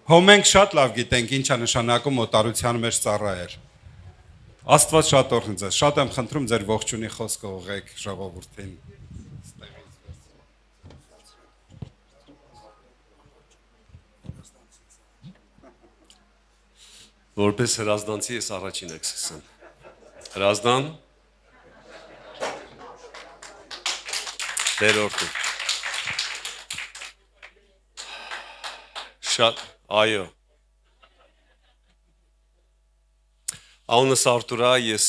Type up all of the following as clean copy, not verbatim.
Հո մենք շատ լավ գիտենք ինչ է նշանակում օտարության մեջ ծառայել։ Աստված շատ օրհնի ձեզ։ Շատ եմ խնդրում ձեր ողջունի խոսքը ուղղեք ժողովրդին։ Որպես հրազդանցի ես առաջին եք սկսեմ։ Հրազդան Տեր օրհնի։ Շատ, այո։ Անունս Արտուր է, ես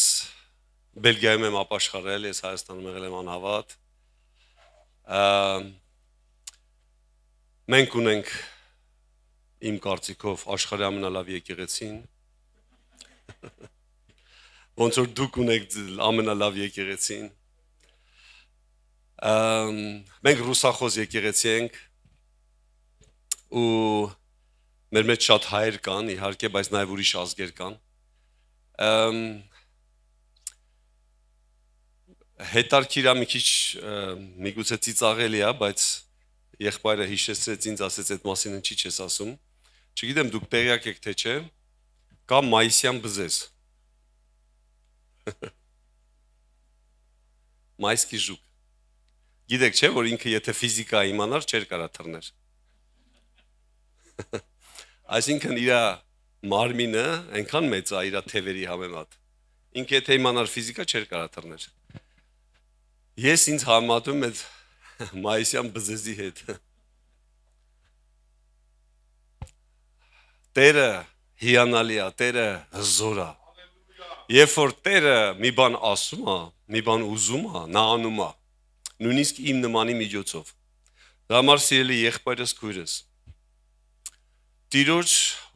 Բելգիայում եմ ապաշխարել, ես Հայաստանում եղել եմ անհավատ։ Մենք ունենք իմ կարծիքով աշխարհի ամենալավ եկեղեցին։ Ոնց որ դուք ունեք ամենալավ եկեղեցին։ Մենք ռուսախոս եկեղեցի ենք ու մեր մեջ շատ հայեր կան, իհարկե, բայց նաև ուրիշ ազգեր կան։ Հետարքիրա մի քիչ միգուցե ծիծաղելի է, բայց եղբայրը հիշեցրեց ինձ, ասեց այդ մասին ինչի չես ասում։ Չգիտեմ դուք տեղյակ եք թե չէ, կա մայիսյան բզեզ։ Մայիսկի ժուկ։ Գիտեք չէ, որ ինքը եթե ֆիզիկա իմանար, չէր կարա թռներ։ Այսինքն իր մարմինը այնքան մեծ է իր թևերի համեմատ։ Ինքը եթե իմանար ֆիզիկա չէր կարա թռներ։ Ես ինձ համատում այդ մայիսյան բզեզի հետ։ Տերը հիանալի է, Տերը հզոր է։ Երբ որ Տերը մի բան ասում է, մի բան ուզում է, նա անում է։ Նույնիսկ իմ նմանի միջոցով։ Դա համար սիրելի եղբայրս քույրս։ Տիրոջ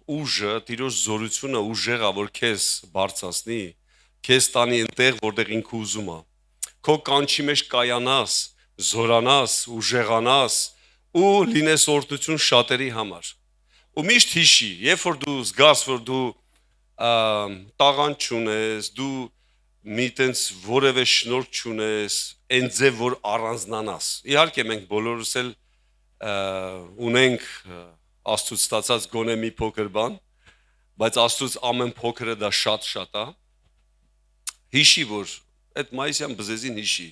ուժը, Տիրոջ զորությունը ուժեղ է, որ քեզ բարձրացնի, քեզ տանի այնտեղ, որտեղ ինքը ուզում է։ Քո կանչի մեջ կայանաս, զորանաս, ուժեղանաս ու լինես օրհնություն շատերի համար։ Ու միշտ հիշի, երբ որ դու զգաս, որ դու տաղանդ չունես, դու մի տենց որևէ շնորհք չունես, այն ձև որ առանձնանաս։ Իհարկե մենք բոլորս էլ ունենք Աստծուց ստացած գոնե մի փոքր բան, բայց Աստծուց ամեն փոքրը դա շատ է։ Հիշի, որ այդ մայիսյան բզեզին հիշի,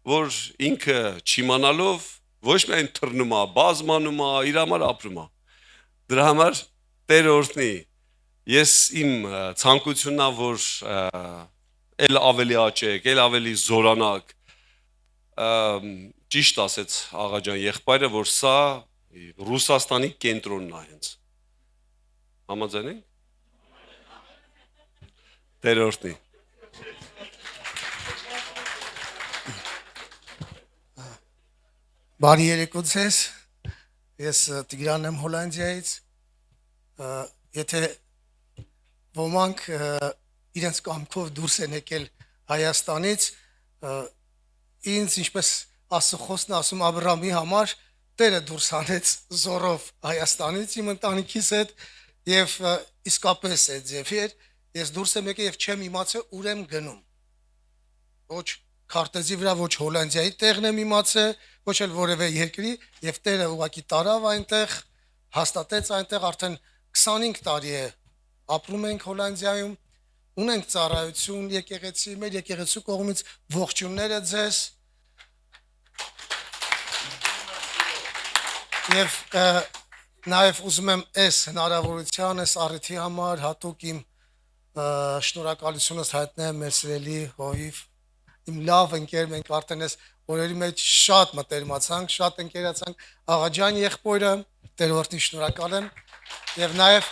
որ ինքը չիմանալով ոչ միայն թռնում է, բազմանում է, իր համար ապրում է։ Դրա համար Տեր օրհնի։ Ես իմ ցանկությունն է, որ էլ ավելի աճեք, էլ ավելի զորանաք։ Ճիշտ ասեց աղաջան եղբայրը, որ սա Ռուսաստանի կենտրոնն է հենց։ Համաձայն եք։ Տեր օրհնի։ Բարի երեկո ձեզ, ես Տիգրան եմ Հոլանդիայից, եթե ոմանք իրենց կամքով դուրս են եկել Հայաստանից, ինձ ինչպես Աստծո ասում Աբրահամի համար, Տերը դուրս հանեց զորով Հայաստանից իմ ընտանիքիս հետ և իսկապես այդ ձևեր, ես դուրս եմ եկել և չեմ իմացել ուր եմ գնում, ոչ քարտեզի վրա, ոչ Հոլանդիայի տեղն եմ իմացել, ոչ էլ որևէ երկրի, և Տերը ուղղակի տարավ այնտեղ, հաստատեց այնտեղ, արդեն 25 տարի է ապրում ենք Հոլանդիայում, ունենք ծառայություն եկեղեցի, մեր եկեղեցու կողմից ողջույնները ձեզ, և նաև ուզում եմ այս հնարավորության, այս առիթի համար հատուկ իմ շնորհակալությունս հայտնեմ մեր սիրելի հովիվ, իմ լավ ընկեր, մենք արդեն այս օրերի մեջ շատ մտերմացանք, շատ ընկերացանք, աղաջան եղբորը, Տեր օրհնի շնորհակալ եմ, և նաև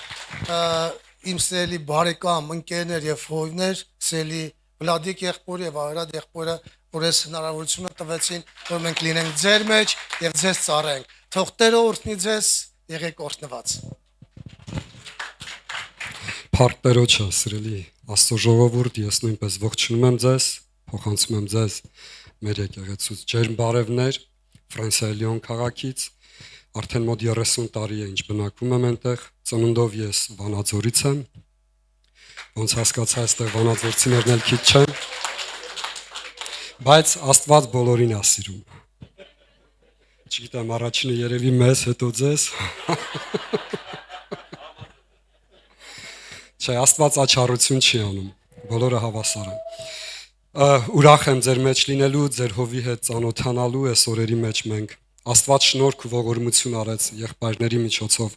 իմ սիրելի բարեկամ, ընկերներ և հովիվներ, սիրելի Վլադիկ եղբորը և Արարատ եղբորը, որ այս հնարավորությունը տվեցին, որ մենք լինենք ձեր մեջ և ձեզ ծառայենք, թող Տերը օրհնի ձեզ, եղեք օրհնված։ Փառք Տերոջը, սիրելի Աստծո ժողովուրդ, ես նույնպես ողջունում եմ ձեզ, փոխանցում եմ ձեզ մեր եկեղեցուց ջերմ բարևներ Ֆրանսիայի Լիոն քաղաքից, արդեն մոտ 30 տարի է ինչ բնակվում եմ այնտեղ, ծնունդով ես Վանաձորից եմ, ոնց հասկացա այստեղ վանաձորցիներն էլ քիչ չեն, բայց Աստված բոլորին է սիրում։ Չգիտեմ, առաջինը երևի մեզ, հետո ձեզ։ Չէ, Աստված աչառություն չի անում, բոլորը հավասար են։ Ուրախ եմ ձեր մեջ լինելու, ձեր հովի հետ ծանոթանալու այս օրերի մեջ մենք։ Աստված շնորհք ու ողորմություն արեց եղբայրների միջոցով,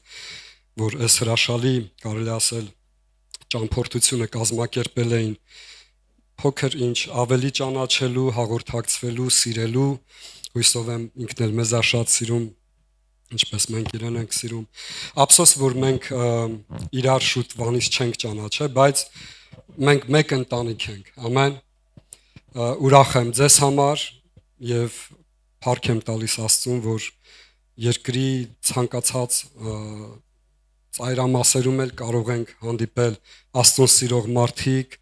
որ այս հրաշալի, կարելի ասել, ճամփորդությունը կազմակերպել էին փոքր ինչ ավելի ճանաչելու, հաղորդակցվելու, սիրելու, հույսով եմ ինքն էլ մեզ շատ սիրում, ինչպես մենք իրեն ենք սիրում։ Ափսոս, որ մենք իրար շուտ վանից չենք ճանաչել, բայց մենք մեկ ընտանիք ենք։ Ամեն։ Ուրախ եմ ձեզ համար եւ փառք եմ տալիս Աստծուն, որ երկրի ցանկացած ծայրամասերում էլ կարող ենք հանդիպել Աստծուն սիրող մարդիկ,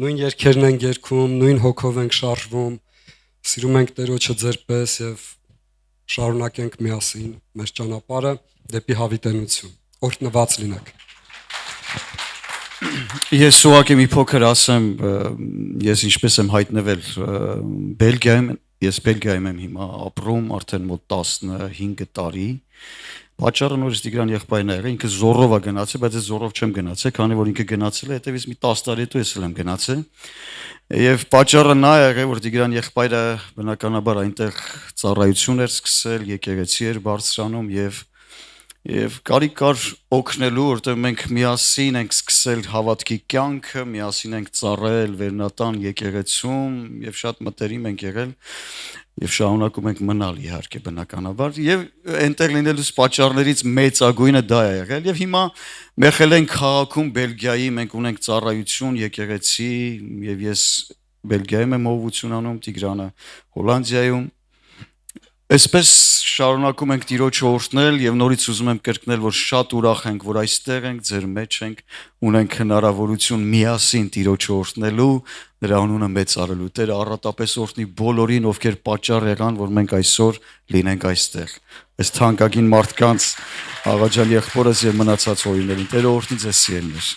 նույն երգերն ենք երգում, նույն հոգով ենք շարժվում, սիրում ենք Տերոջը ձերպես եւ շարունակենք միասին մեր ճանապարհը դեպի հավիտենություն։ Օրհնված լինեք։ Ես ուղղակի մի փոքր ասեմ, ես ինչպես եմ հայտնվել Բելգիայում, ես Բելգիայում եմ հիմա ապրում արդեն մոտ 15 տարի։ Պատճառը նորից Տիգրան եղբայրն է եղել, ինքը զորով է գնացել, բայց ես զորով չեմ գնացել, քանի որ ինքը գնացել է, հետևից մի 10 տարի հետո ես էլ եմ գնացել։ Եվ պատճառը նա է եղել, որ Տիգրան եղբայրը բնականաբար այնտեղ ծառայություն էր սկսել, եկեղեցի էր բարձրանում եւ կարիք կար օգնելու, որտեղ մենք միասին ենք սկսել հավատքի կյանքը, միասին ենք ծառայել Վերնատան եկեղեցում եւ շատ մտերիմ ենք եղել եւ շարունակում ենք մնալ իհարկե բնականաբար եւ այնտեղ լինելուց պատճառներից մեծագույնը դա է եղել եւ հիմա Մեխելեն քաղաքում Բելգիայի մենք ունենք ծառայություն եկեղեցի եւ ես Բելգիայում եմ ողջություն անում, Տիգրանը Հոլանդիայում Այսպես շարունակում ենք Տիրոջը օրհնել եւ նորից ուզում եմ կրկնել, որ շատ ուրախ ենք, որ այստեղ ենք, ձեր մեջ ենք, ունենք հնարավորություն միասին Տիրոջը օրհնելու, նրա անունը մեծարելու։ Տերը առատապես օրհնի բոլորին, ովքեր պատճառ եղան, որ մենք այսօր լինենք այստեղ։ Այս թանկագին մարդկանց աղաջան եղբորս եւ մնացած օրիներին։ Տերը օրհնի ձեզ սիրելիներ։